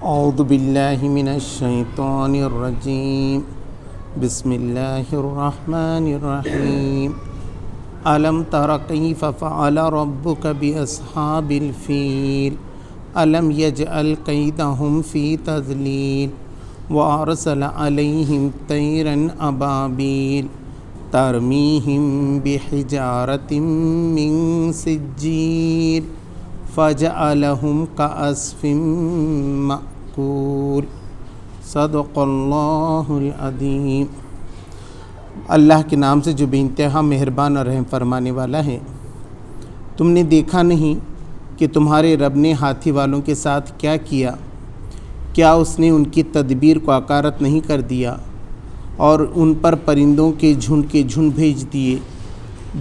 اعوذ باللہ من الشیطان الرجیم بسم اللہ الرحمن الرحیم الم تر کیف فعل ربک باصحاب الفیل الم یجعل کیدہم فی تضلیل وارسل علیہم طیرا ابابیل ترمیہم بحجارۃ من سجیل فجعلہم کعصف مأکول صدق اللہ العظیم۔ اللہ کے نام سے جو بے انتہا مہربان اور رحم فرمانے والا ہے۔ تم نے دیکھا نہیں کہ تمہارے رب نے ہاتھی والوں کے ساتھ کیا کیا؟ کیا اس نے ان کی تدبیر کو عکارت نہیں کر دیا اور ان پر پرندوں کے جھنڈ بھیج دیے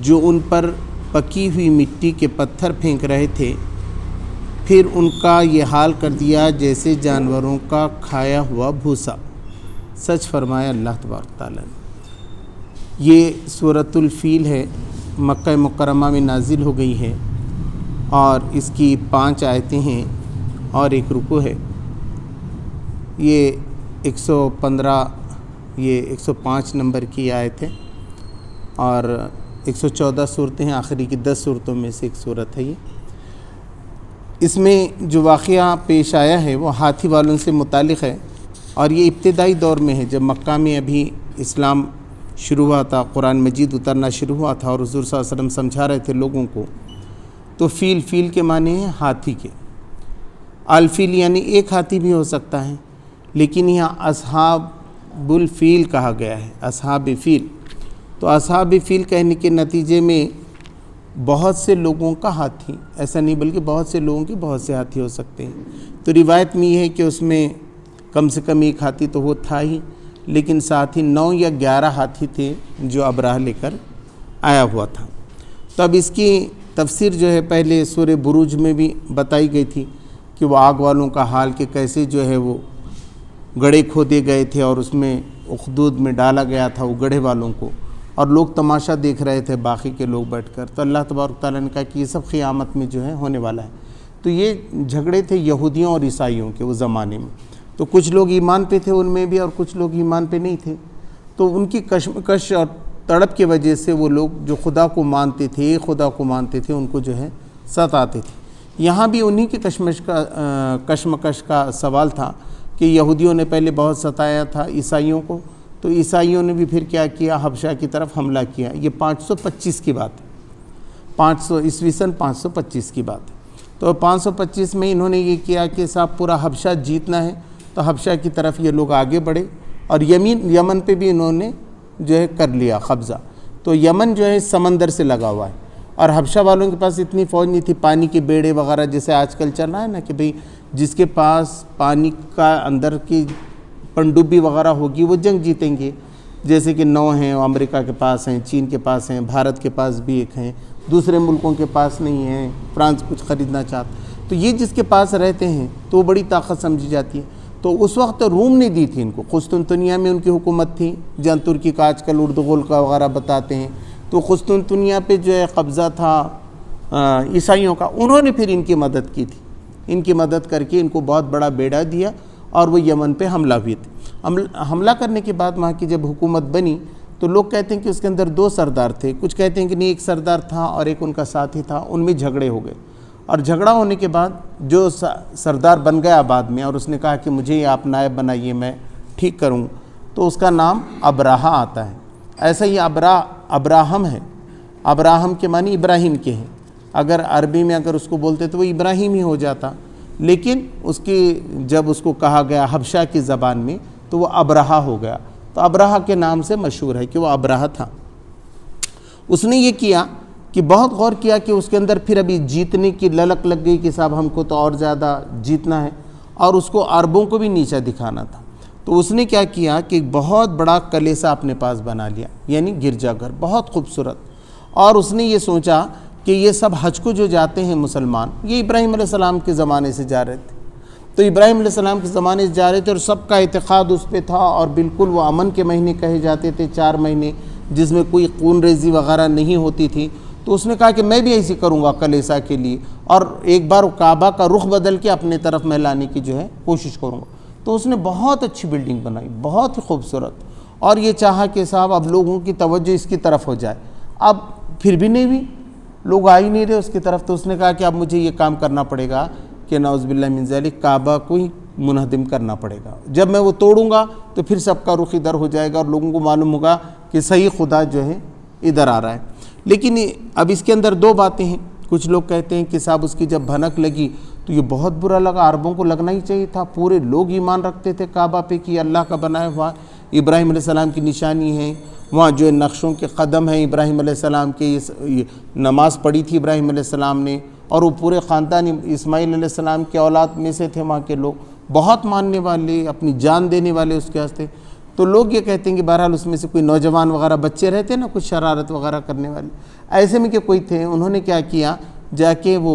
جو ان پر پکی ہوئی مٹی کے پتھر پھینک رہے تھے، پھر ان کا یہ حال کر دیا جیسے جانوروں کا کھایا ہوا بھوسا۔ سچ فرمایا اللہ تبارک تعالیٰ نے۔ یہ سورۃ الفیل ہے، مکہ مکرمہ میں نازل ہو گئی ہے اور اس کی 5 آیتیں ہیں اور 1 رکوع ہے۔ یہ 115 یہ 105 نمبر کی آیت ہے اور 114 صورتیں ہیں، آخری کی 10 صورتوں میں سے ایک صورت ہے یہ۔ اس میں جو واقعہ پیش آیا ہے وہ ہاتھی والوں سے متعلق ہے اور یہ ابتدائی دور میں ہے، جب مکہ میں ابھی اسلام شروع ہوا تھا، قرآن مجید اترنا شروع ہوا تھا اور حضور صلی اللہ علیہ وسلم سمجھا رہے تھے لوگوں کو۔ تو فیل کے معنی ہیں ہاتھی کے۔ الفیل یعنی ایک ہاتھی بھی ہو سکتا ہے، لیکن یہاں اصحاب الفیل کہا گیا ہے، اصحاب فیل۔ تو اصحاب فیل کہنے کے نتیجے میں بہت سے لوگوں کا ہاتھی، ایسا نہیں بلکہ بہت سے لوگوں کے بہت سے ہاتھی ہو سکتے ہیں۔ تو روایت میں یہ ہے کہ اس میں کم سے کم ایک ہاتھی تو وہ تھا ہی، لیکن ساتھ ہی 9 یا 11 ہاتھی تھے جو ابرہہ لے کر آیا ہوا تھا۔ تو اب اس کی تفسیر جو ہے پہلے سورہ بروج میں بھی بتائی گئی تھی کہ وہ آگ والوں کا حال کہ کیسے جو ہے وہ گڑھے کھودے گئے تھے اور اس میں اخدود میں ڈالا گیا تھا وہ گڑھے والوں کو، اور لوگ تماشا دیکھ رہے تھے باقی کے لوگ بیٹھ کر۔ تو اللہ تبارک تعالیٰ نے کہا کہ یہ سب قیامت میں جو ہے ہونے والا ہے۔ تو یہ جھگڑے تھے یہودیوں اور عیسائیوں کے اس زمانے میں۔ تو کچھ لوگ ایمان پہ تھے ان میں بھی اور کچھ لوگ ایمان پہ نہیں تھے۔ تو ان کی کشمکش اور تڑپ کی وجہ سے وہ لوگ جو خدا کو مانتے تھے، ایک خدا کو مانتے تھے، ان کو جو ہے ستاتے تھے۔ یہاں بھی انہی کی کشمکش کا سوال تھا کہ یہودیوں نے پہلے بہت ستایا تھا عیسائیوں کو، تو عیسائیوں نے بھی پھر کیا کیا، حبشہ کی طرف حملہ کیا۔ یہ 525 کی بات ہے، 525 کی بات ہے۔ تو 525 میں انہوں نے یہ کیا کہ صاحب پورا حبشہ جیتنا ہے، تو حبشہ کی طرف یہ لوگ آگے بڑھے اور یمن پہ بھی انہوں نے جو ہے کر لیا قبضہ۔ تو یمن جو ہے سمندر سے لگا ہوا ہے اور حبشہ والوں کے پاس اتنی فوج نہیں تھی، پانی کے بیڑے وغیرہ جیسے آج کل چل رہا ہے نا کہ بھئی جس کے پاس پانی کا اندر کی پنڈوبی وغیرہ ہوگی وہ جنگ جیتیں گے، جیسے کہ 9 ہیں، امریکہ کے پاس ہیں، چین کے پاس ہیں، بھارت کے پاس بھی ایک ہیں، دوسرے ملکوں کے پاس نہیں ہیں، فرانس کچھ خریدنا چاہتا۔ تو یہ جس کے پاس رہتے ہیں تو وہ بڑی طاقت سمجھی جاتی ہے۔ تو اس وقت روم نے دی تھی ان کو، قسطنطنیہ میں ان کی حکومت تھی، جہاں ترکی کا آج کل اردغول کا وغیرہ بتاتے ہیں۔ تو قسطنطنیہ پہ جو ہے قبضہ تھا عیسائیوں کا، انہوں نے پھر ان کی مدد کی تھی، ان کی مدد کر کے ان کو بہت بڑا بیڑا دیا اور وہ یمن پہ حملہ ہوئے تھے۔ حملہ کرنے کے بعد وہاں کی جب حکومت بنی تو لوگ کہتے ہیں کہ اس کے اندر 2 سردار تھے، کچھ کہتے ہیں کہ نہیں ایک سردار تھا اور ایک ان کا ساتھی تھا، ان میں جھگڑے ہو گئے اور جھگڑا ہونے کے بعد جو سردار بن گیا بعد میں اور اس نے کہا کہ مجھے آپ نائب بنائیے، میں ٹھیک کروں، تو اس کا نام ابرہہ آتا ہے۔ ایسا ہی ابراہم ہے، ابراہم کے معنی ابراہیم کے ہیں، اگر عربی میں اگر اس کو بولتے تو وہ ابراہیم ہی ہو جاتا، لیکن اس کی جب اس کو کہا گیا حبشہ کی زبان میں تو وہ ابرہہ ہو گیا۔ تو ابرہہ کے نام سے مشہور ہے کہ وہ ابرہہ تھا۔ اس نے یہ کیا کہ بہت غور کیا کہ اس کے اندر پھر ابھی جیتنے کی للک لگ گئی کہ صاحب ہم کو تو اور زیادہ جیتنا ہے اور اس کو عربوں کو بھی نیچا دکھانا تھا۔ تو اس نے کیا کیا کہ ایک بہت بڑا کلیسہ اپنے پاس بنا لیا، یعنی گرجا گھر بہت خوبصورت، اور اس نے یہ سوچا کہ یہ سب حج کو جو جاتے ہیں مسلمان، یہ ابراہیم علیہ السلام کے زمانے سے جا رہے تھے، تو ابراہیم علیہ السلام کے زمانے سے جا رہے تھے اور سب کا اعتقاد اس پہ تھا، اور بالکل وہ امن کے مہینے کہے جاتے تھے، 4 مہینے جس میں کوئی خون ریزی وغیرہ نہیں ہوتی تھی۔ تو اس نے کہا کہ میں بھی ایسی کروں گا کلیسا کے لیے، اور ایک بار کعبہ کا رخ بدل کے اپنے طرف میں لانے کی جو ہے کوشش کروں گا۔ تو اس نے بہت اچھی بلڈنگ بنائی، بہت ہی خوبصورت، اور یہ چاہا کہ صاحب اب لوگوں کی توجہ اس کی طرف ہو جائے۔ اب پھر بھی نہیں ہوئی، لوگ آ ہی نہیں رہے اس کی طرف، تو اس نے کہا کہ اب مجھے یہ کام کرنا پڑے گا کہ نعوذ باللہ من ذالک کعبہ کو ہی منہدم کرنا پڑے گا۔ جب میں وہ توڑوں گا تو پھر سب کا رخ ادھر ہو جائے گا اور لوگوں کو معلوم ہوگا کہ صحیح خدا جو ہے ادھر آ رہا ہے۔ لیکن اب اس کے اندر دو باتیں ہیں۔ کچھ لوگ کہتے ہیں کہ صاحب اس کی جب بھنک لگی تو یہ بہت برا لگا، عربوں کو لگنا ہی چاہیے تھا، پورے لوگ ایمان رکھتے تھے کعبہ پہ کہ اللہ کا بنایا ہوا، ابراہیم علیہ السلام کی نشانی ہے، وہاں جو نقشوں کے قدم ہیں ابراہیم علیہ السلام کے، یہ نماز پڑھی تھی ابراہیم علیہ السلام نے، اور وہ پورے خاندان اسماعیل علیہ السلام کے اولاد میں سے تھے وہاں کے لوگ، بہت ماننے والے، اپنی جان دینے والے اس کے واسطے۔ تو لوگ یہ کہتے ہیں کہ بہرحال اس میں سے کوئی نوجوان وغیرہ بچے رہتے نا، کچھ شرارت وغیرہ کرنے والے، ایسے میں کہ کوئی تھے، انہوں نے کیا کیا، جا کے وہ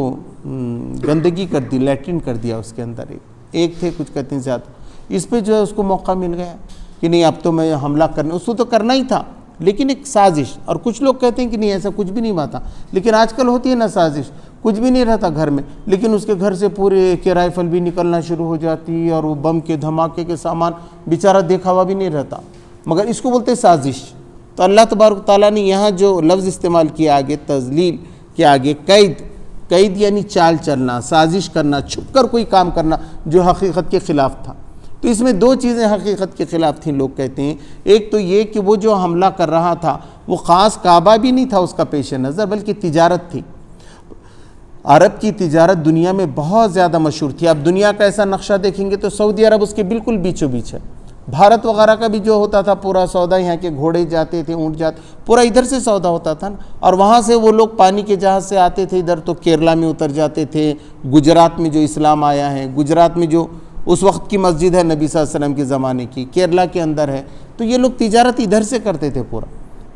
گندگی کر دی، لیٹرین کر دیا اس کے اندر، ایک تھے، کچھ کہتے ہیں زیادہ۔ اس پہ جو ہے اس کو موقع مل گیا کہ نہیں اب تو میں حملہ کرنا، اس کو تو کرنا ہی تھا، لیکن ایک سازش۔ اور کچھ لوگ کہتے ہیں کہ نہیں ایسا کچھ بھی نہیں ہوا تھا، لیکن آج کل ہوتی ہے نا سازش، کچھ بھی نہیں رہتا گھر میں، لیکن اس کے گھر سے پورے کے رائفل بھی نکلنا شروع ہو جاتی، اور وہ بم کے دھماکے کے سامان بیچارہ دیکھا ہوا بھی نہیں رہتا، مگر اس کو بولتے ہیں سازش۔ تو اللہ تبارک تعالیٰ نے یہاں جو لفظ استعمال کیا آگے تذلیل کے آگے، قید یعنی چال چلنا، سازش کرنا، چھپ کر کوئی کام کرنا جو حقیقت کے خلاف تھا۔ تو اس میں دو چیزیں حقیقت کے خلاف تھیں، لوگ کہتے ہیں۔ ایک تو یہ کہ وہ جو حملہ کر رہا تھا وہ خاص کعبہ بھی نہیں تھا اس کا پیش نظر، بلکہ تجارت تھی۔ عرب کی تجارت دنیا میں بہت زیادہ مشہور تھی۔ اب دنیا کا ایسا نقشہ دیکھیں گے تو سعودی عرب اس کے بالکل بیچوں بیچ ہے۔ بھارت وغیرہ کا بھی جو ہوتا تھا پورا سودا، یہاں کے گھوڑے جاتے تھے، اونٹ جاتے، پورا ادھر سے سودا ہوتا تھا نا، اور وہاں سے وہ لوگ پانی کے جہاز سے آتے تھے ادھر، تو کیرلا میں اتر جاتے تھے۔ گجرات میں جو اسلام آیا ہے، گجرات میں جو اس وقت کی مسجد ہے نبی صلی اللہ علیہ وسلم کے زمانے کی، کیرلا کے اندر ہے، تو یہ لوگ تجارت ادھر سے کرتے تھے پورا،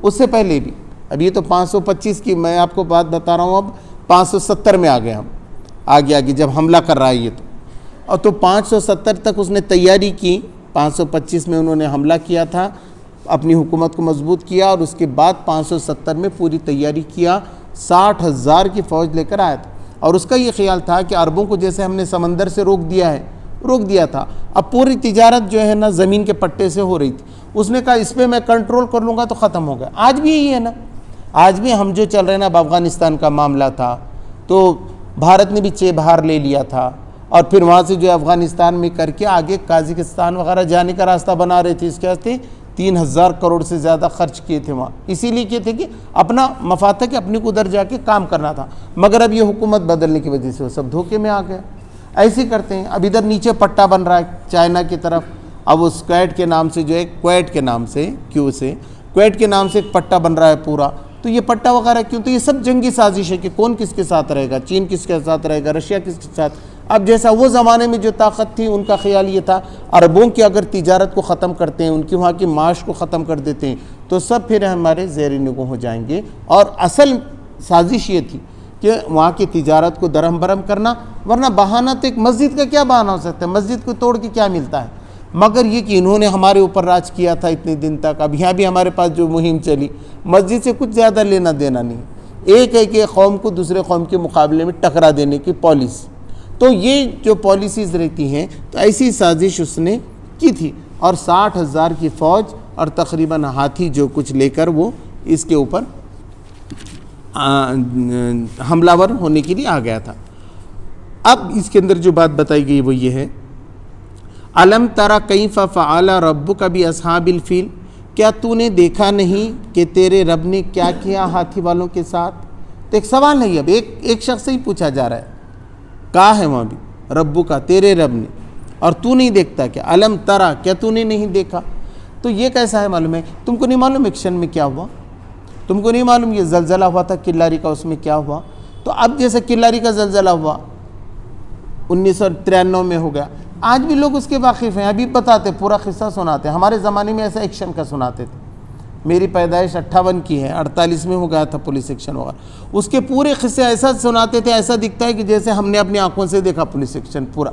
اس سے پہلے بھی۔ اب یہ تو 525 کی میں آپ کو بات بتا رہا ہوں، اب 570 میں آ گئے ہم، آگے جب حملہ کر رہا ہے یہ تو، اور تو 570 تک اس نے تیاری کی، 525 میں انہوں نے حملہ کیا تھا، اپنی حکومت کو مضبوط کیا، اور اس کے بعد 570 میں پوری تیاری کیا، 60,000 کی فوج لے کر آیا تھا۔ اور اس کا یہ خیال تھا کہ عربوں کو جیسے ہم نے سمندر سے روک دیا تھا، اب پوری تجارت جو ہے نا زمین کے پٹے سے ہو رہی تھی، اس نے کہا اس پہ میں کنٹرول کر لوں گا تو ختم ہو گیا۔ آج بھی یہی ہے نا، آج بھی ہم جو چل رہے ہیں نا، اب افغانستان کا معاملہ تھا تو بھارت نے بھی چابہار لے لیا تھا، اور پھر وہاں سے جو افغانستان میں کر کے آگے قازقستان وغیرہ جانے کا راستہ بنا رہے تھے، اس کے واسطے 3,000 کروڑ سے زیادہ خرچ کیے تھے وہاں، اسی لیے کیے تھے کہ اپنا مفاد تھا کہ اپنے کو ادھر جا کے کام کرنا تھا، مگر اب یہ حکومت بدلنے کی وجہ سے وہ سب دھوکے میں آ گیا۔ ایسے کرتے ہیں۔ اب ادھر نیچے پٹا بن رہا ہے چائنا کی طرف، اب اس کویت کے نام سے جو ہے، کویت کے نام سے کویت کے نام سے ایک پٹا بن رہا ہے پورا، تو یہ پٹا وغیرہ کیوں؟ تو یہ سب جنگی سازش ہے کہ کون کس کے ساتھ رہے گا، چین کس کے ساتھ رہے گا، رشیا کس کے ساتھ۔ اب جیسا وہ زمانے میں جو طاقت تھی، ان کا خیال یہ تھا عربوں کی اگر تجارت کو ختم کرتے ہیں، ان کی وہاں کی معاش کو ختم کر دیتے ہیں تو سب پھر ہمارے زیر نگاہ ہو جائیں گے، اور اصل سازش یہ تھی کہ وہاں کی تجارت کو درہم برہم کرنا، ورنہ بہانہ تو ایک مسجد کا کیا بہانہ ہو سکتا ہے، مسجد کو توڑ کے کیا ملتا ہے، مگر یہ کہ انہوں نے ہمارے اوپر راج کیا تھا اتنے دن تک۔ اب یہاں بھی ہمارے پاس جو مہم چلی، مسجد سے کچھ زیادہ لینا دینا نہیں، ایک قوم کو دوسرے قوم کے مقابلے میں ٹکرا دینے کی پالیسی۔ تو یہ جو پالیسیز رہتی ہیں، تو ایسی سازش اس نے کی تھی، اور 60,000 کی فوج اور تقریباً ہاتھی جو کچھ لے کر وہ اس کے اوپر حملہ ور ہونے کے لیے آ گیا تھا۔ اب اس کے اندر جو بات بتائی گئی وہ یہ ہے، الم تری کیف فعل ربک باصحاب الفیل، کیا تو نے دیکھا نہیں کہ تیرے رب نے کیا کیا ہاتھی والوں کے ساتھ؟ تو ایک سوال ہے، اب ایک شخص سے ہی پوچھا جا رہا ہے، کہا ہے وہاں بھی ربک کا، تیرے رب نے، اور تو نہیں دیکھتا کیا؟ الم تری، کیا تو نے نہیں دیکھا؟ تو یہ کیسا ہے معلوم ہے؟ تم کو نہیں معلوم ایکشن میں کیا ہوا؟ تم کو نہیں معلوم یہ زلزلہ ہوا تھا کلاری کا، اس میں کیا ہوا؟ تو اب جیسے کلاری کا زلزلہ ہوا 1993 میں ہو گیا، آج بھی لوگ اس کے واقف ہیں، ابھی بتاتے، پورا قصہ سناتے ہیں۔ ہمارے زمانے میں ایسا ایکشن کا سناتے تھے، میری پیدائش 58 کی ہے، 48 میں ہو گیا تھا پولیس ایکشن وغیرہ، اس کے پورے قصے ایسا سناتے تھے، ایسا دکھتا ہے کہ جیسے ہم نے اپنی آنکھوں سے دیکھا پولیس ایکشن پورا،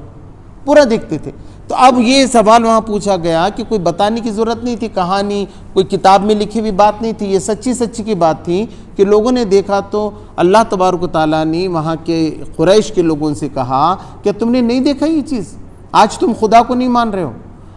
پورا دیکھتے تھے۔ تو اب یہ سوال وہاں پوچھا گیا کہ کوئی بتانے کی ضرورت نہیں تھی، کہانی کوئی کتاب میں لکھی ہوئی بات نہیں تھی، یہ سچی کی بات تھی کہ لوگوں نے دیکھا تو اللہ تبارک و تعالیٰ نے وہاں کے قریش کے لوگوں سے کہا کہ تم نے نہیں دیکھا یہ چیز؟ آج تم خدا کو نہیں مان رہے ہو،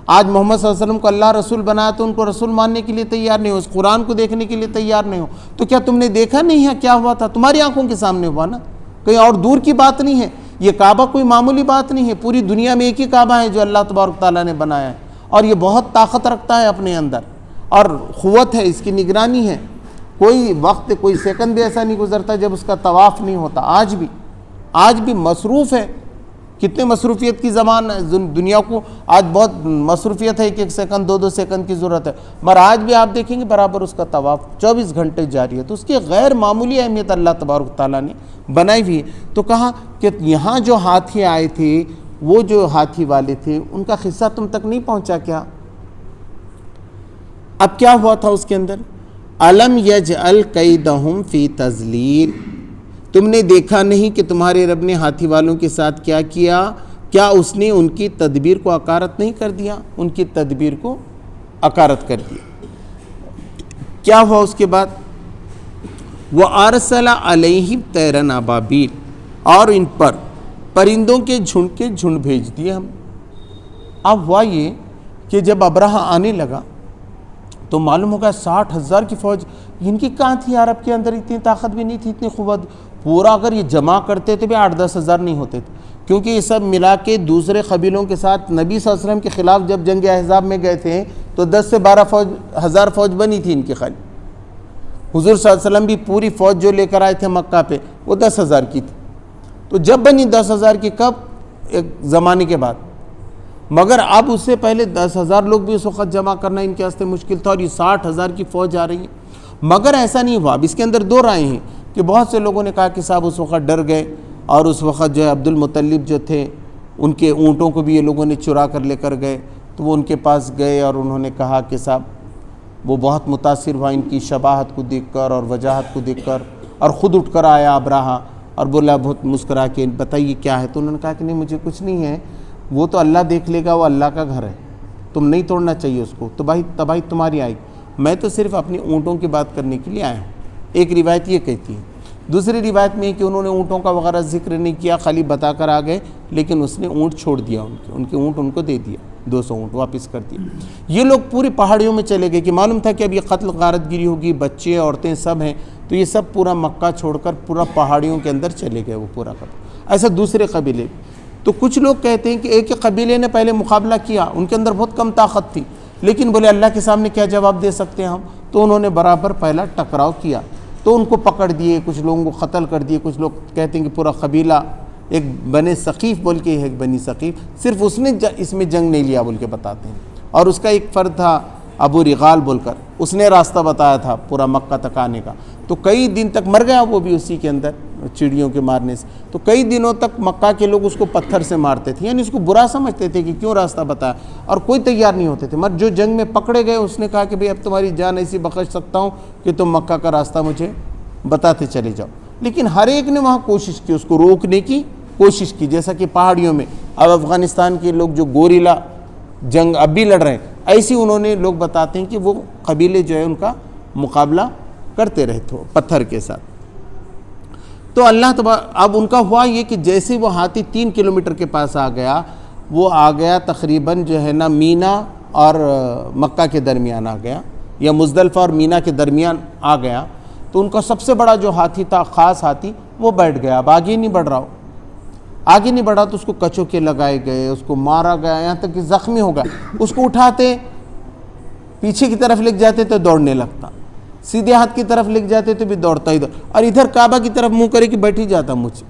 آج محمد صلی اللہ علیہ وسلم کو اللہ رسول بنایا تو ان کو رسول ماننے کے لیے تیار نہیں ہو، اس قرآن کو دیکھنے کے لیے تیار نہیں ہو، تو کیا تم نے دیکھا نہیں ہے کیا ہوا تھا؟ تمہاری آنکھوں کے سامنے ہوا نا، کہیں اور دور کی بات نہیں ہے۔ یہ کعبہ کوئی معمولی بات نہیں ہے، پوری دنیا میں ایک ہی کعبہ ہے جو اللہ تبارک تعالیٰ نے بنایا ہے، اور یہ بہت طاقت رکھتا ہے اپنے اندر، اور قوت ہے، اس کی نگرانی ہے۔ کوئی وقت کوئی سیکنڈ بھی ایسا نہیں گزرتا جب اس کا طواف نہیں ہوتا۔ آج بھی مصروف ہے، کتنے مصروفیت کی زمان ہے دنیا کو، آج بہت مصروفیت ہے، ایک سیکنڈ 2 سیکنڈ کی ضرورت ہے، مگر آج بھی آپ دیکھیں گے برابر اس کا طواف 24 گھنٹے جاری ہے۔ تو اس کی غیر معمولی اہمیت اللہ تبارک تعالیٰ نے بنائی ہوئی ہے۔ تو کہا کہ یہاں جو ہاتھی آئے تھے، وہ جو ہاتھی والے تھے، ان کا قصہ تم تک نہیں پہنچا کیا؟ اب کیا ہوا تھا اس کے اندر؟ الم یجعل کیدہم فی تضلیل، تم نے دیکھا نہیں کہ تمہارے رب نے ہاتھی والوں کے ساتھ کیا کیا؟ کیا اس نے ان کی تدبیر کو اکارت نہیں کر دیا؟ ان کی تدبیر کو اکارت کر دیا۔ کیا ہوا اس کے بعد؟ وَأَرْسَلَ عَلَيْهِمْ طَيْرًا أَبَابِيلَ، اور ان پر پرندوں کے جھنڈ بھیج دیے ہم۔ اب ہوا یہ کہ جب ابرہہ آنے لگا تو معلوم ہوگا 60,000 کی فوج، ان کی کہاں تھی عرب کے اندر؟ اتنی طاقت بھی نہیں تھی، اتنی قوت، پورا اگر یہ جمع کرتے تو بھی 8-10 ہزار نہیں ہوتے تھے، کیونکہ یہ سب ملا کے دوسرے قبیلوں کے ساتھ نبی صلی اللہ علیہ وسلم کے خلاف جب جنگ احزاب میں گئے تھے تو 10 سے 12 ہزار فوج بنی تھی ان کی خالی۔ حضور صلی اللہ علیہ وسلم بھی پوری فوج جو لے کر آئے تھے مکہ پہ وہ 10,000 کی تھی۔ تو جب بنی 10,000 کی، کب؟ ایک زمانے کے بعد، مگر اب اس سے پہلے 10,000 لوگ بھی اس وقت جمع کرنا ان کے واسطے مشکل تھا، اور یہ 60,000 کی فوج آ رہی ہے۔ مگر ایسا نہیں ہوا۔ اب اس کے اندر 2 رائے ہیں کہ بہت سے لوگوں نے کہا کہ صاحب اس وقت ڈر گئے، اور اس وقت جو ہے عبد المطلب جو تھے ان کے اونٹوں کو بھی یہ لوگوں نے چرا کر لے کر گئے، تو وہ ان کے پاس گئے اور انہوں نے کہا کہ صاحب وہ بہت متاثر ہوا ان کی شباہت کو دیکھ کر اور وجاہت کو دیکھ کر، اور خود اٹھ کر آیا ابرہہ اور بولا بہت مسکرا کے بتائیے کیا ہے؟ تو انہوں نے کہا کہ نہیں مجھے کچھ نہیں ہے، وہ تو اللہ دیکھ لے گا، وہ اللہ کا گھر ہے، تم نہیں توڑنا چاہیے اس کو، تو تباہی تمہاری آئے گی، میں تو صرف اپنی اونٹوں کی بات کرنے کے لیے آیا ہوں۔ ایک روایت یہ کہتی ہے۔ دوسری روایت میں ہے کہ انہوں نے اونٹوں کا وغیرہ ذکر نہیں کیا، خالی بتا کر آ گئے، لیکن اس نے اونٹ چھوڑ دیا، ان کے اونٹ ان کو دے دیا، 200 اونٹ واپس کر دیا۔ یہ لوگ پوری پہاڑیوں میں چلے گئے کہ معلوم تھا کہ اب یہ قتل غارت گیری ہوگی، بچے عورتیں سب ہیں، تو یہ سب پورا مکہ چھوڑ کر پورا پہاڑیوں کے اندر چلے گئے وہ پورا قبیلہ۔ ایسا دوسرے قبیلے بھی۔ تو کچھ لوگ کہتے ہیں کہ ایک قبیلے نے پہلے مقابلہ کیا، ان کے اندر بہت کم طاقت تھی، لیکن بولے اللہ کے سامنے کیا جواب دے سکتے ہیں ہم، تو انہوں نے برابر پہلا ٹکراؤ کیا، تو ان کو پکڑ دیے، کچھ لوگوں کو قتل کر دیے۔ کچھ لوگ کہتے ہیں کہ پورا قبیلہ، ایک بنی ثقیف بول کے ایک بنی ثقیف، صرف اس نے اس میں جنگ نہیں لیا بول کے بتاتے ہیں، اور اس کا ایک فرد تھا ابو رغال بول کر، اس نے راستہ بتایا تھا پورا مکہ تک آنے کا، تو کئی دن تک مر گیا وہ بھی اسی کے اندر چڑیوں کے مارنے سے، تو کئی دنوں تک مکہ کے لوگ اس کو پتھر سے مارتے تھے، یعنی اس کو برا سمجھتے تھے کہ کیوں راستہ بتایا، اور کوئی تیار نہیں ہوتے تھے، مگر جو جنگ میں پکڑے گئے اس نے کہا کہ بھئی اب تمہاری جان ایسی بخش سکتا ہوں کہ تم مکہ کا راستہ مجھے بتاتے چلے جاؤ۔ لیکن ہر ایک نے وہاں کوشش کی، اس کو روکنے کی کوشش کی، جیسا کہ پہاڑیوں میں اب افغانستان کے لوگ جو گوریلا جنگ اب بھی لڑ رہے ہیں، ایسی انہوں نے لوگ بتاتے ہیں کہ وہ قبیلے جو ہے ان کا مقابلہ کرتے رہے تھے پتھر کے ساتھ۔ تو اب ان کا ہوا یہ کہ جیسے وہ ہاتھی 3 کلومیٹر کے پاس آ گیا، وہ آ گیا تقریباً جو ہے نا مینا اور مکہ کے درمیان آ گیا، یا مزدلفہ اور مینا کے درمیان آ گیا، تو ان کا سب سے بڑا جو ہاتھی تھا، خاص ہاتھی، وہ بیٹھ گیا، اب آگے نہیں بڑھ رہا ہو، آگے نہیں بڑھا، تو اس کو کچوں کے لگائے گئے، اس کو مارا گیا، یہاں تک کہ زخمی ہو گیا، اس کو اٹھاتے پیچھے کی طرف لگ جاتے تو دوڑنے لگتا، سیدھے ہاتھ کی طرف لگ جاتے تو بھی دوڑتا ادھر، اور ادھر کعبہ کی طرف منہ کرے کہ بیٹھ ہی جاتا مجھ۔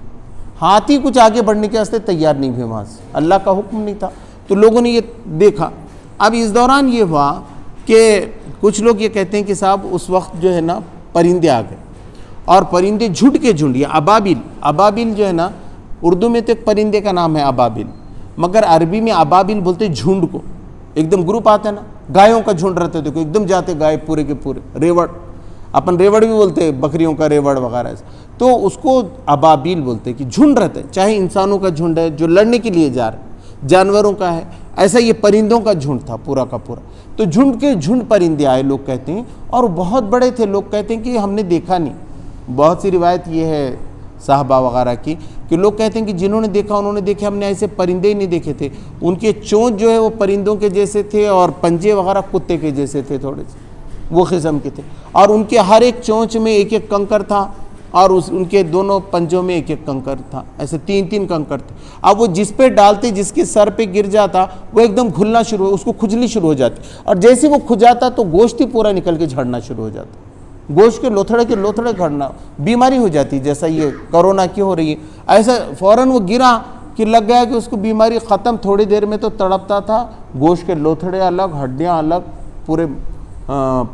ہاتھی کچھ آگے بڑھنے کے واسطے تیار نہیں ہوئے وہاں سے، اللہ کا حکم نہیں تھا، تو لوگوں نے یہ دیکھا۔ اب اس دوران یہ ہوا کہ کچھ لوگ یہ کہتے ہیں کہ صاحب اس وقت جو ہے نا پرندے آ گئے، اور پرندے جھنڈ کے جھنڈ، یہ ابابیل جو ہے نا، اردو میں تو ایک پرندے کا نام ہے ابابیل، مگر عربی میں ابابیل بولتے جھنڈ کو، ایک دم گروپ آتا ہے نا، گایوں کا جھنڈ رہتے دیکھو، ایک دم جاتے گائے پورے کے پورے، ریوڑ، اپن ریوڑ بھی بولتے ہیں بکریوں کا ریوڑ وغیرہ، تو اس کو ابابیل بولتے ہیں کہ جھنڈ رہتے ہیں، چاہے انسانوں کا جھنڈ ہے جو لڑنے کے لیے جا رہے، جانوروں کا ہے، ایسا یہ پرندوں کا جھنڈ تھا پورا کا پورا. تو جھنڈ کے جھنڈ پرندے آئے لوگ کہتے ہیں، اور بہت بڑے تھے. لوگ کہتے ہیں کہ ہم نے دیکھا نہیں. بہت سی روایت یہ ہے صحابہ وغیرہ کی کہ لوگ کہتے ہیں کہ جنہوں نے دیکھا انہوں نے دیکھا، ہم نے ایسے پرندے ہی نہیں دیکھے تھے. ان کے چونچ جو ہے وہ پرندوں کے جیسے تھے، اور پنجے وغیرہ کتے کے جیسے تھے، تھوڑے سے وہ قسم کے تھے. اور ان کے ہر ایک چونچ میں ایک ایک کنکر تھا، اور ان کے دونوں پنجوں میں ایک ایک کنکر تھا. ایسے 3 کنکر تھے. اب وہ جس پہ ڈالتے، جس کے سر پہ گر جاتا، وہ ایک دم گھلنا شروع ہو، اس کو کھجلی شروع ہو جاتی. اور جیسے وہ کھجاتا تو گوشت ہی پورا نکل کے جھڑنا شروع ہو جاتا. گوشت کے لوتھڑے گھڑنا، بیماری ہو جاتی جیسا یہ کرونا کی ہو رہی ہے. ایسا فوراً وہ گرا کہ لگ گیا کہ اس کو بیماری ختم. تھوڑی دیر میں تو تڑپتا تھا. گوشت کے لوتھڑے الگ، ہڈیاں الگ، پورے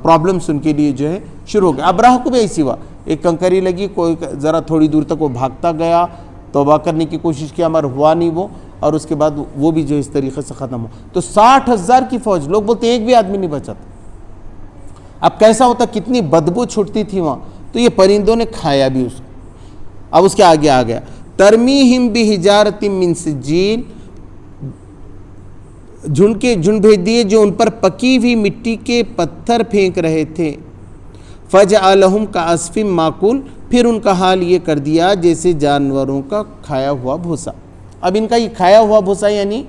پرابلمس ان کے لیے جو ہے شروع ہو گئے. ابراہ کو بھی ایسی ہوا، ایک کنکری لگی، کوئی ذرا تھوڑی دور تک وہ بھاگتا گیا، توبہ کرنے کی کوشش کیا مگر ہوا نہیں وہ، اور اس کے بعد وہ بھی جو اس طریقے سے ختم ہو. تو 60,000 کی فوج، لوگ بولتے ایک بھی آدمی نہیں بچا تھا. اب کیسا ہوتا، کتنی بدبو چھوٹتی تھی وہاں. تو یہ پرندوں نے کھایا بھی اس کو. اب اس کے آگے آ گیا ترمیہم بحجارۃ من سجیل، جھنڈ بھیج دیے جو ان پر پکی ہوئی مٹی کے پتھر پھینک رہے تھے. فجعلہم کعصف ماکول، پھر ان کا حال یہ کر دیا جیسے جانوروں کا کھایا ہوا بھوسا. اب ان کا یہ کھایا ہوا بھوسا یعنی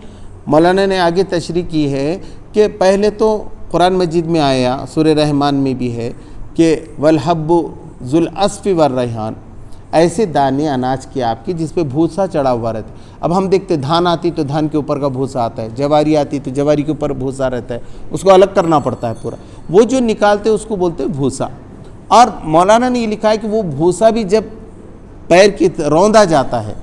مولانا نے آگے تشریح کی ہے کہ پہلے تو قرآن مجید میں آیا، سورہ رحمان میں بھی ہے کہ والحب ذو العصف والریحان، ایسے دانے اناج کے آپ کے جس پہ بھوسا چڑھا ہوا رہتا ہے. اب ہم دیکھتے دھان آتی تو دھان کے اوپر کا بھوسا آتا ہے، جواری آتی تو جواری کے اوپر بھوسا رہتا ہے، اس کو الگ کرنا پڑتا ہے پورا. وہ جو نکالتے اس کو بولتے بھوسا. اور مولانا نے یہ لکھا ہے کہ وہ بھوسا بھی جب پیر کی روندا جاتا ہے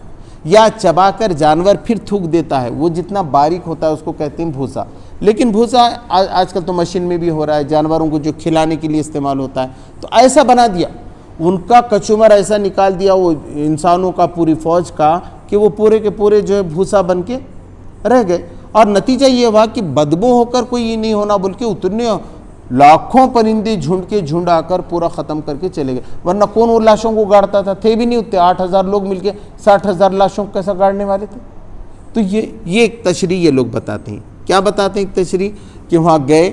یا چبا کر جانور پھر تھوک دیتا ہے، وہ جتنا باریک ہوتا ہے اس کو کہتے ہیں بھوسا. لیکن بھوسا آج کل تو مشین میں بھی ہو رہا ہے، جانوروں کو جو کھلانے کے لیے استعمال ہوتا ہے. تو ایسا بنا دیا، ان کا کچومر ایسا نکال دیا وہ انسانوں کا، پوری فوج کا، کہ وہ پورے کے پورے جو ہے بھوسا بن کے رہ گئے. اور نتیجہ یہ ہوا کہ بدبو ہو کر کوئی یہ نہیں ہونا، بلکہ اتنے لاکھوں پرندے جھنڈ کے جھنڈ آ کر پورا ختم کر کے چلے گئے. ورنہ کون وہ لاشوں کو گاڑتا تھا؟ تھے بھی نہیں اتنے. 8,000 لوگ مل کے 60,000 لاشوں کو کیسا گاڑنے والے تھے؟ تو یہ ایک تشریح یہ لوگ بتاتے ہیں. کیا بتاتے ہیں ایک تشریح؟ کہ وہاں گئے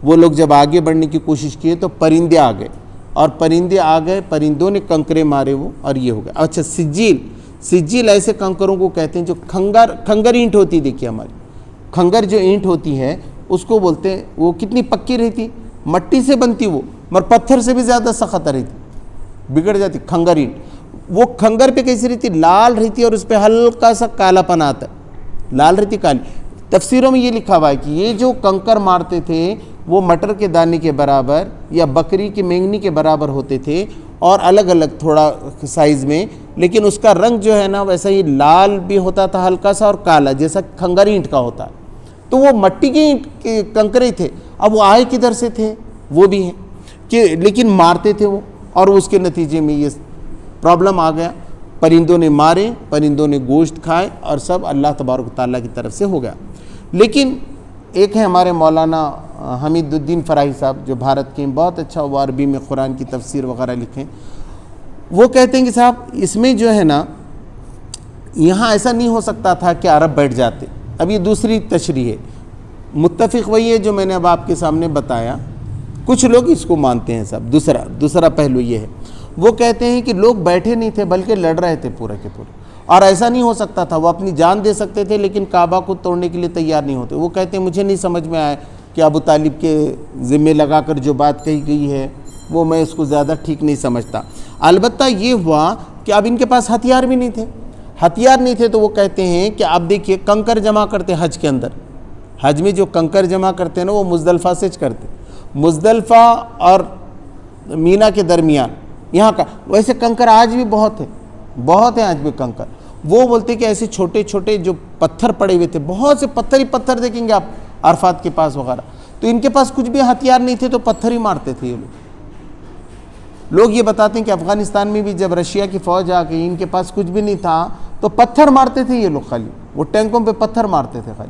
وہ لوگ، جب آگے بڑھنے کی کوشش کیے تو پرندے آ گئے، اور پرندے آ گئے، پرندوں نے کنکرے مارے وہ، اور یہ ہو گیا. اچھا سجیل ایسے کنکروں کو کہتے ہیں جو کھنگر اینٹ ہوتی. دیکھیے ہماری کھنگر جو اینٹ ہوتی ہے اس کو بولتے ہیں. وہ کتنی پکی رہتی، مٹی سے بنتی وہ، مگر پتھر سے بھی زیادہ سخت رہتی، بگڑ جاتی. کھنگر اینٹ وہ کھنگر پہ کیسی رہتی؟ لال رہتی، اور اس پہ ہلکا سا کالا پن آتا ہے، لال رہتی کالی. تفسیروں میں یہ لکھا ہوا ہے کہ یہ جو کنکر مارتے تھے وہ مٹر کے دانے کے برابر یا بکری کی مینگنی کے برابر ہوتے تھے، اور الگ الگ تھوڑا سائز میں، لیکن اس کا رنگ جو ہے نا ویسا ہی لال بھی ہوتا تھا ہلکا سا، اور کالا جیسا کھنگر اینٹ کا ہوتا ہے. تو وہ مٹی کے اینٹ کے کنکرے تھے. اب وہ آئے کدھر سے تھے وہ بھی ہیں کہ لیکن مارتے تھے وہ، اور اس کے نتیجے میں یہ پرابلم آ گیا. پرندوں نے مارے، پرندوں نے گوشت کھائے، اور سب اللہ تبارک و تعالیٰ کی طرف سے ہو گیا. لیکن ایک ہے ہمارے مولانا حمید الدین فراہی صاحب جو بھارت کے بہت اچھا، وہ عربی میں قرآن کی تفسیر وغیرہ لکھیں. وہ کہتے ہیں کہ صاحب اس میں جو ہے نا یہاں ایسا نہیں ہو سکتا تھا کہ عرب بیٹھ جاتے. اب یہ دوسری تشریح ہے. متفق وہی ہے جو میں نے اب آپ کے سامنے بتایا. کچھ لوگ اس کو مانتے ہیں صاحب. دوسرا پہلو یہ ہے، وہ کہتے ہیں کہ لوگ بیٹھے نہیں تھے بلکہ لڑ رہے تھے پورے کے پورے، اور ایسا نہیں ہو سکتا تھا. وہ اپنی جان دے سکتے تھے لیکن کعبہ کو توڑنے کے لیے تیار نہیں ہوتے. وہ کہتے ہیں مجھے نہیں سمجھ میں آیا کہ ابو طالب کے ذمہ لگا کر جو بات کہی گئی ہے وہ میں اس کو زیادہ ٹھیک نہیں سمجھتا. البتہ یہ ہوا کہ اب ان کے پاس ہتھیار بھی نہیں تھے. تو وہ کہتے ہیں کہ اب دیکھیے کنکر جمع کرتے حج کے اندر، حج میں جو کنکر جمع کرتے ہیں نا وہ مزدلفہ سے کرتے. مزدلفہ اور مینا کے درمیان یہاں کا ویسے کنکر آج بھی بہت ہیں آج بھی کنکر. وہ بولتے کہ ایسے چھوٹے چھوٹے جو پتھر پڑے ہوئے تھے، بہت سے پتھر ہی پتھر دیکھیں گے آپ عرفات کے پاس وغیرہ. تو ان کے پاس کچھ بھی ہتھیار نہیں تھے تو پتھر ہی مارتے تھے یہ لوگ. یہ بتاتے ہیں کہ افغانستان میں بھی جب رشیا کی فوج آ گئی ان کے پاس کچھ بھی نہیں تھا تو پتھر مارتے تھے یہ لوگ خالی. وہ ٹینکوں پہ پتھر مارتے تھے خالی.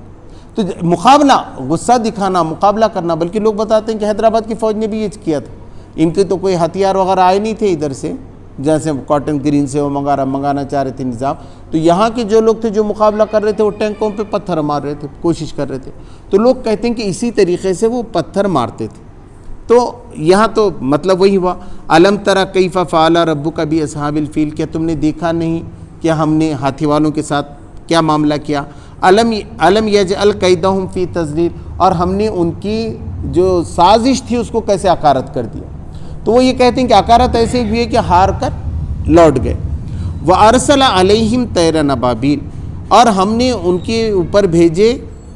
تو مقابلہ، غصہ دکھانا، مقابلہ کرنا. بلکہ لوگ بتاتے ہیں کہ حیدرآباد کی فوج نے بھی یہ کیا تھا. ان کے تو کوئی ہتھیار وغیرہ آئے نہیں تھے ادھر سے، جیسے کاٹن گرین سے وہ منگانا چاہ رہے تھے نظام، تو یہاں کے جو لوگ تھے جو مقابلہ کر رہے تھے وہ ٹینکوں پہ پتھر مار رہے تھے، کوشش کر رہے تھے، تو لوگ کہتے ہیں کہ اسی طریقے سے وہ پتھر مارتے تھے۔ تو یہاں تو مطلب وہی ہوا، الم تری کیف فعل ربک باصحاب الفیل، کیا تم نے دیکھا نہیں کہ ہم نے ہاتھی والوں کے ساتھ کیا معاملہ کیا، الم یجعل کیدہم فی تضلیل، اور ہم نے ان کی جو سازش تھی اس کو کیسے عکارت کر دیا۔ تو وہ یہ کہتے ہیں کہ عکارت ایسے ہوئی ہے کہ ہار کر لوٹ گئے۔ وَأَرْسَلَ عَلَيْهِمْ طَيْرًا أَبَابِيلَ، اور ہم نے ان کے اوپر بھیجے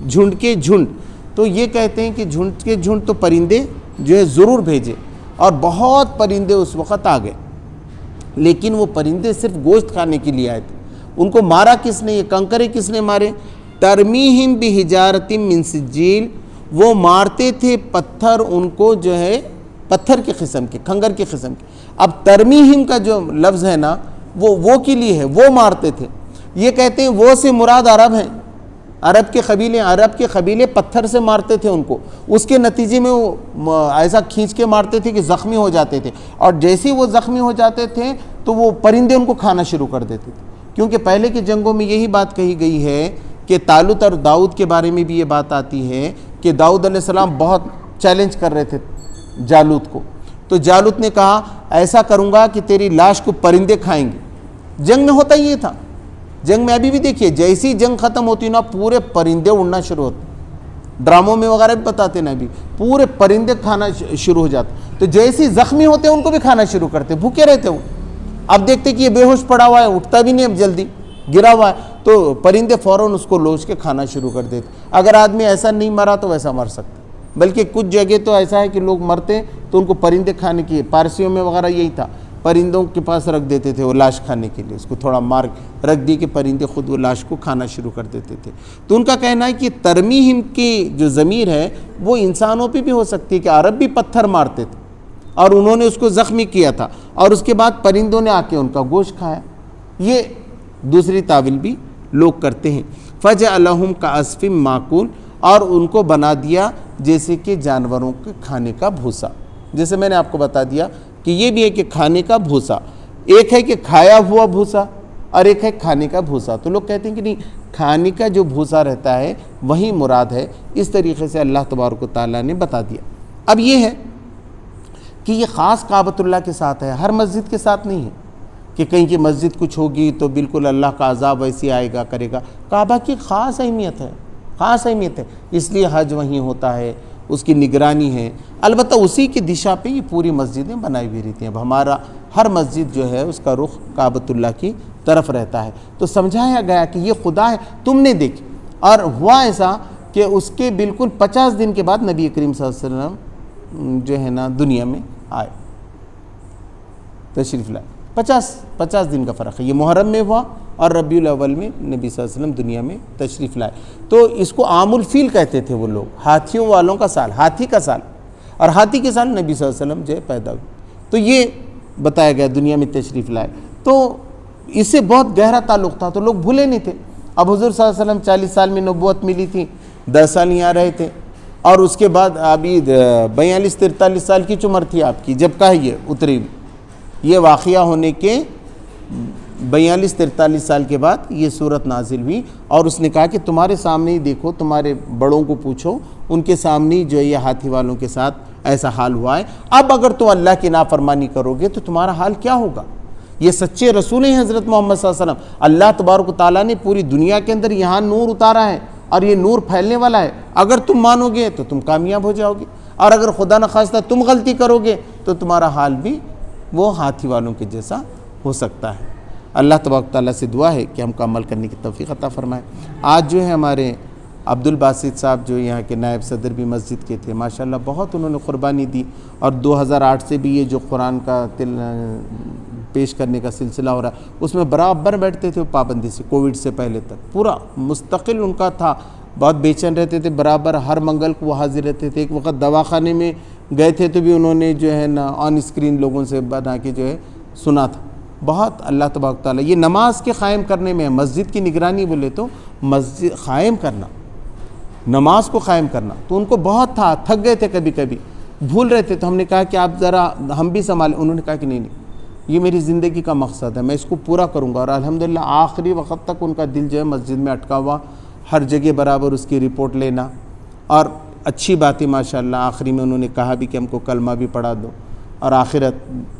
جھنڈ کے جھنڈ۔ تو یہ کہتے ہیں کہ جھنڈ کے جھنڈ تو پرندے جو ہے ضرور بھیجے، اور بہت پرندے اس وقت آ گئے، لیکن وہ پرندے صرف گوشت کھانے کے لیے آئے تھے۔ ان کو مارا کس نے، یہ کنکرے کس نے مارے؟ ترمیہم بحجارۃ من سجیل، وہ مارتے تھے پتھر ان کو جو ہے پتھر کے قسم کے، کھنگر کے قسم کے۔ اب ترمیہم کا جو لفظ ہے نا وہ کے لیے ہے، وہ مارتے تھے۔ یہ کہتے ہیں وہ سے مراد عرب ہیں، عرب کے قبیلے پتھر سے مارتے تھے ان کو، اس کے نتیجے میں وہ ایسا کھینچ کے مارتے تھے کہ زخمی ہو جاتے تھے، اور جیسے ہی وہ زخمی ہو جاتے تھے تو وہ پرندے ان کو کھانا شروع کر دیتے تھے۔ کیونکہ پہلے کی جنگوں میں یہی بات کہی گئی ہے کہ طالوت اور داؤد کے بارے میں بھی یہ بات آتی ہے کہ داؤد علیہ السلام بہت چیلنج کر رہے تھے جالوت کو، تو جالوت نے کہا ایسا کروں گا کہ تیری لاش کو پرندے کھائیں گے۔ جنگ میں ہوتا یہ تھا، جنگ میں ابھی بھی دیکھیے جیسی جنگ ختم ہوتی نا پورے پرندے اڑنا شروع ہوتے، ڈراموں میں وغیرہ بھی بتاتے نا، ابھی پورے پرندے کھانا شروع ہو جاتے، تو جیسی زخمی ہوتے ان کو بھی کھانا شروع کرتے، بھوکے رہتے وہ۔ اب دیکھتے کہ یہ بے ہوش پڑا ہوا ہے، اٹھتا بھی نہیں اب جلدی، گرا ہوا ہے، تو پرندے فوراً اس کو لوچ کے کھانا شروع کر دیتے۔ اگر آدمی ایسا نہیں مرا تو ویسا مر سکتا، بلکہ کچھ جگہ تو ایسا ہے کہ لوگ مرتے تو ان کو پرندے کھانے کی، پارسیوں میں وغیرہ یہی تھا، پرندوں کے پاس رکھ دیتے تھے وہ لاش کھانے کے لیے، اس کو تھوڑا مار رکھ دی کہ پرندے خود وہ لاش کو کھانا شروع کر دیتے تھے۔ تو ان کا کہنا ہے کہ ترمیہم کی جو ضمیر ہے وہ انسانوں پہ بھی ہو سکتی ہے کہ عرب بھی پتھر مارتے تھے اور انہوں نے اس کو زخمی کیا تھا، اور اس کے بعد پرندوں نے آ کے ان کا گوشت کھایا۔ یہ دوسری تعویل بھی لوگ کرتے ہیں۔ فَجَعَلَهُمْ كَعَصْفٍ مَّأْكُولٍ، اور ان کو بنا دیا جیسے کہ جانوروں کے کھانے کا بھوسا۔ جیسے میں نے آپ کو بتا دیا کہ یہ بھی ہے کہ کھانے کا بھوسا، ایک ہے کہ کھایا ہوا بھوسا اور ایک ہے کھانے کا بھوسا۔ تو لوگ کہتے ہیں کہ نہیں، کھانے کا جو بھوسا رہتا ہے وہی مراد ہے۔ اس طریقے سے اللہ تبارک و تعالیٰ نے بتا دیا۔ اب یہ ہے کہ یہ خاص کعبۃ اللہ کے ساتھ ہے، ہر مسجد کے ساتھ نہیں ہے کہ کہیں کی مسجد کچھ ہوگی تو بالکل اللہ کا عذاب ویسے آئے گا کرے گا۔ کعبہ کی خاص اہمیت ہے، خاص اہمیت ہے، اس لیے حج وہیں ہوتا ہے، اس کی نگرانی ہے۔ البتہ اسی کی دشا پہ یہ پوری مسجدیں بنائی ہوئی رہتی ہیں۔ اب ہمارا ہر مسجد جو ہے اس کا رخ کعبۃ اللہ کی طرف رہتا ہے، تو سمجھایا گیا کہ یہ خدا ہے، تم نے دیکھی۔ اور ہوا ایسا کہ اس کے بالکل 50 دن کے بعد نبی کریم صلی اللہ علیہ وسلم جو ہے نا دنیا میں آئے، تشریف لائے۔ 50 دن کا فرق ہے، یہ محرم میں ہوا اور ربیع الاول میں نبی صلی اللہ علیہ وسلم دنیا میں تشریف لائے۔ تو اس کو عام الفیل کہتے تھے وہ لوگ، ہاتھیوں والوں کا سال، ہاتھی کا سال، اور ہاتھی کے سال نبی صلی اللہ علیہ وسلم جو ہے پیدا ہوئے۔ تو یہ بتایا گیا دنیا میں تشریف لائے، تو اس سے بہت گہرا تعلق تھا، تو لوگ بھولے نہیں تھے۔ اب حضور صلی اللہ علیہ وسلم 40 سال میں نبوت ملی تھی، 10 سال یہاں رہے تھے، اور اس کے بعد ابھی 42-43 سال کی عمر تھی آپ کی جب کہا یہ اتری۔ یہ واقعہ ہونے کے 42-43 سال کے بعد یہ صورت نازل ہوئی، اور اس نے کہا کہ تمہارے سامنے ہی دیکھو، تمہارے بڑوں کو پوچھو، ان کے سامنے ہی جو ہے یہ ہاتھی والوں کے ساتھ ایسا حال ہوا ہے۔ اب اگر تم اللہ کی نافرمانی کرو گے تو تمہارا حال کیا ہوگا؟ یہ سچے رسول ہیں حضرت محمد صلی اللہ علیہ وسلم، اللہ تبارک و تعالیٰ نے پوری دنیا کے اندر یہاں نور اتارا ہے، اور یہ نور پھیلنے والا ہے۔ اگر تم مانو گے تو تم کامیاب ہو جاؤ گے، اور اگر خدا نخواستہ تم غلطی کرو گے تو تمہارا حال بھی وہ ہاتھی والوں کے جیسا ہو سکتا ہے۔ اللہ تبارک تعالیٰ سے دعا ہے کہ ہم کو عمل کرنے کی توفیق عطا فرمائے۔ آج جو ہے ہمارے عبد الباسط صاحب جو یہاں کے نائب صدر بھی مسجد کے تھے، ماشاءاللہ بہت انہوں نے قربانی دی، اور 2008 سے بھی یہ جو قرآن کا پیش کرنے کا سلسلہ ہو رہا ہے اس میں برابر بیٹھتے تھے پابندی سے، کووڈ سے پہلے تک پورا مستقل ان کا تھا، بہت بے چین رہتے تھے، برابر ہر منگل کو وہ حاضر رہتے تھے۔ ایک وقت دواخانے میں گئے تھے تو بھی انہوں نے جو ہے نا آن اسکرین لوگوں سے بنا کے جو ہے سنا تھا۔ بہت اللہ تبارک تعالیٰ یہ نماز کے قائم کرنے میں، مسجد کی نگرانی بولے تو مسجد قائم کرنا، نماز کو قائم کرنا، تو ان کو بہت تھا، تھک گئے تھے، کبھی کبھی بھول رہے تھے، تو ہم نے کہا کہ آپ ذرا ہم بھی سنبھالیں، انہوں نے کہا کہ نہیں، یہ میری زندگی کا مقصد ہے، میں اس کو پورا کروں گا۔ اور الحمدللہ آخری وقت تک ان کا دل جو ہے مسجد میں اٹکا ہوا، ہر جگہ برابر اس کی رپورٹ لینا، اور اچھی بات ہے ماشاءاللہ۔ آخری میں انہوں نے کہا بھی کہ ہم کو کلمہ بھی پڑھا دو، اور آخرت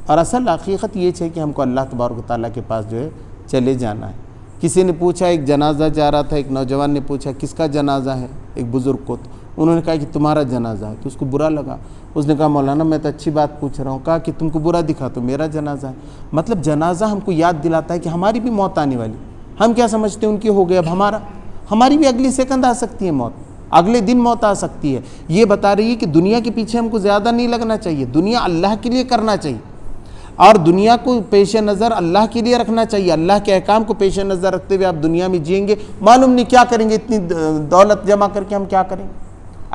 اور اصل حقیقت یہ ہے کہ ہم کو اللہ تبارک و تعالیٰ کے پاس جو ہے چلے جانا ہے۔ کسی نے پوچھا، ایک جنازہ جا رہا تھا، ایک نوجوان نے پوچھا کس کا جنازہ ہے، ایک بزرگ کو، تو انہوں نے کہا کہ تمہارا جنازہ ہے، تو اس کو برا لگا۔ اس نے کہا مولانا میں تو اچھی بات پوچھ رہا ہوں، کہا کہ تم کو برا دکھا تو میرا جنازہ ہے۔ مطلب جنازہ ہم کو یاد دلاتا ہے کہ ہماری بھی موت آنے والی، ہم کیا سمجھتے ہیں ان کی ہو گئے، اب ہماری بھی اگلی سیکنڈ آ سکتی ہے موت، اگلے دن موت آ سکتی ہے۔ یہ بتا رہی ہے کہ دنیا کے پیچھے ہم کو زیادہ نہیں لگنا چاہیے، دنیا اللہ کے لیے کرنا چاہیے، اور دنیا کو پیش نظر اللہ کے لیے رکھنا چاہیے۔ اللہ کے احکام کو پیش نظر رکھتے ہوئے آپ دنیا میں جئیں گے، معلوم نہیں کیا کریں گے، اتنی دولت جمع کر کے ہم کیا کریں گے۔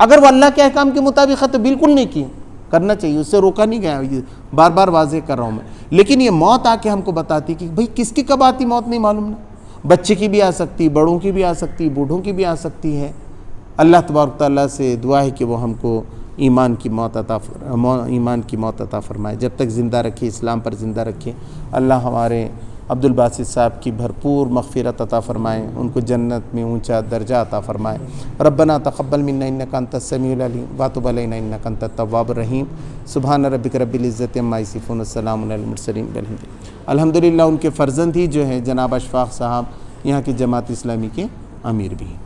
اگر وہ اللہ کے احکام کے مطابق ہے تو بالکل نہیں کیے، کرنا چاہیے، اس سے روکا نہیں گیا، یہ بار بار واضح کر رہا ہوں میں۔ لیکن یہ موت آ کے ہم کو بتاتی کہ بھئی کس کی کب آتی موت نہیں معلوم نا، بچے کی بھی آ سکتی، بڑوں کی بھی آ سکتی، بوڑھوں کی بھی آ سکتی ہے۔ اللہ تبارک تعالیٰ سے دعا ہے کہ وہ ہم کو ایمان کی موت عطا فرمائے، جب تک زندہ رکھے، اسلام پر زندہ رکھے۔ اللہ ہمارے عبدالباسط صاحب کی بھرپور مغفرت عطا فرمائے، ان کو جنت میں اونچا درجہ عطا فرمائے۔ ربنا تقبل منا انک انت السمیع العلیم وتب علینا انک انت التواب الرحیم۔ سبحان ربک رب العزت عما یصفون والسلام علی المرسلین والحمد للہ۔ الحمدللہ ان کے فرزند ہی جو ہے جناب اشفاق صاحب یہاں کی جماعت اسلامی کے امیر بھی ہیں۔